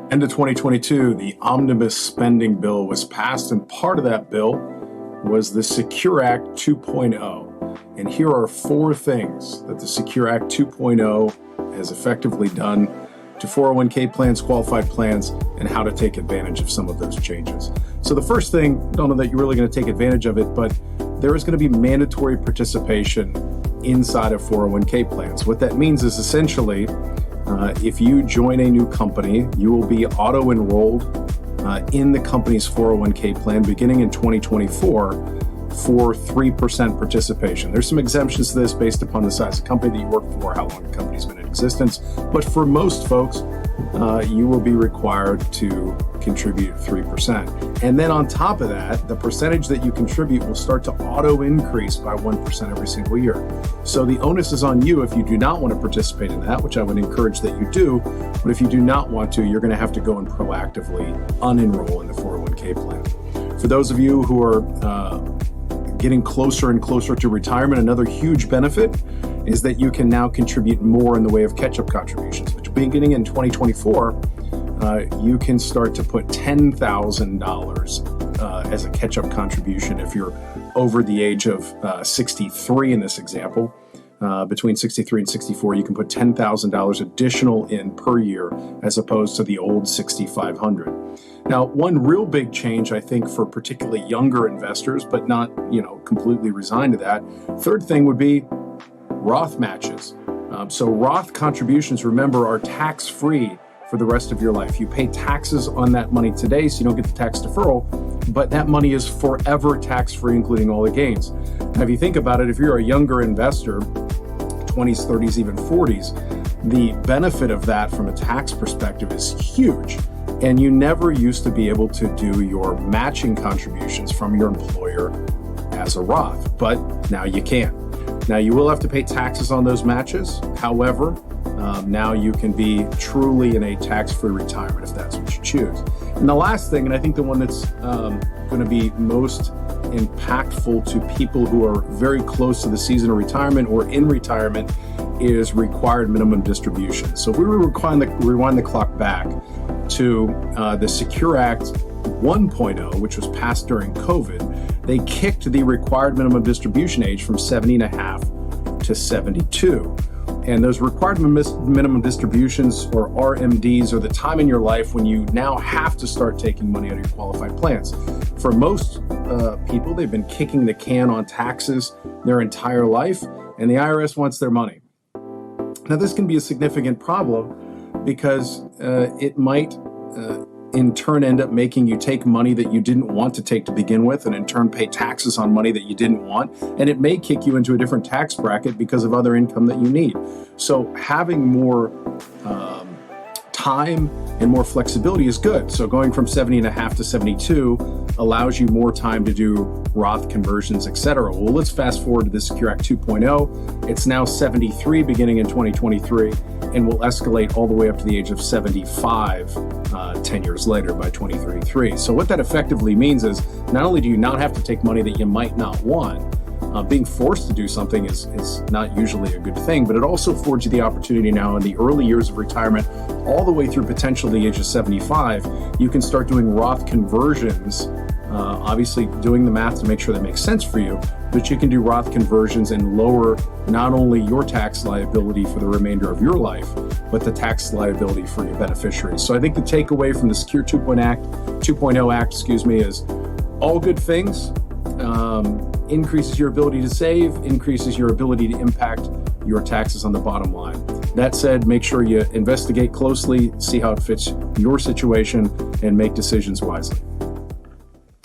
End of 2022, the omnibus spending bill was passed, and part of that bill was the Secure Act 2.0. And here are 4 things that the Secure Act 2.0 has effectively done to 401k plans, qualified plans, and how to take advantage of some of those changes. So the first thing, don't know that you're really going to take advantage of it, but there is going to be mandatory participation inside of 401k plans. What that means is essentially, if you join a new company, you will be auto-enrolled in the company's 401k plan beginning in 2024 for 3% participation. There's some exemptions to this based upon the size of company that you work for, how long the company's been in existence. But for most folks, you will be required to contribute 3%. And then on top of that, the percentage that you contribute will start to auto increase by 1% every single year. So the onus is on you if you do not want to participate in that, which I would encourage that you do. But if you do not want to, you're going to have to go and proactively unenroll in the 401k plan. For those of you who are getting closer and closer to retirement, another huge benefit is that you can now contribute more in the way of catch-up contributions. Which beginning in 2024, you can start to put $10,000 as a catch-up contribution if you're over the age of 63 in this example. Between 63 and 64, you can put $10,000 additional in per year as opposed to the old $6,500. Now, one real big change, I think, for particularly younger investors, but not, completely resigned to that. Third thing would be Roth matches. So Roth contributions, remember, are tax-free for the rest of your life. You pay taxes on that money today, so you don't get the tax deferral, but that money is forever tax-free, including all the gains. Now, if you think about it, if you're a younger investor, 20s, 30s, even 40s, the benefit of that from a tax perspective is huge. And you never used to be able to do your matching contributions from your employer as a Roth, but now you can. Now you will have to pay taxes on those matches. However, now you can be truly in a tax-free retirement if that's what you choose. And the last thing, and I think the one that's going to be most impactful to people who are very close to the season of retirement or in retirement, is required minimum distribution. So if we were rewind the clock back to the Secure Act 1.0, which was passed during COVID, they kicked the required minimum distribution age from 70.5 to 72. And those required minimum distributions, or RMDs, are the time in your life when you now have to start taking money out of your qualified plans. For most people, they've been kicking the can on taxes their entire life, and the IRS wants their money. Now, this can be a significant problem because it might in turn end up making you take money that you didn't want to take to begin with, and in turn pay taxes on money that you didn't want. And it may kick you into a different tax bracket because of other income that you need. So having more time and more flexibility is good. So going from 70.5 to 72 allows you more time to do Roth conversions, etc. Well, let's fast forward to the Secure Act 2.0. It's now 73 beginning in 2023, and will escalate all the way up to the age of 75 10 years later by 2033. So what that effectively means is not only do you not have to take money that you might not want, being forced to do something is not usually a good thing, but it also affords you the opportunity now in the early years of retirement, all the way through potentially the age of 75, you can start doing Roth conversions, obviously doing the math to make sure that makes sense for you, but you can do Roth conversions and lower not only your tax liability for the remainder of your life, but the tax liability for your beneficiaries. So I think the takeaway from the Secure 2.0 Act, is all good things. Increases your ability to save, increases your ability to impact your taxes on the bottom line. That said, make sure you investigate closely, see how it fits your situation, and make decisions wisely.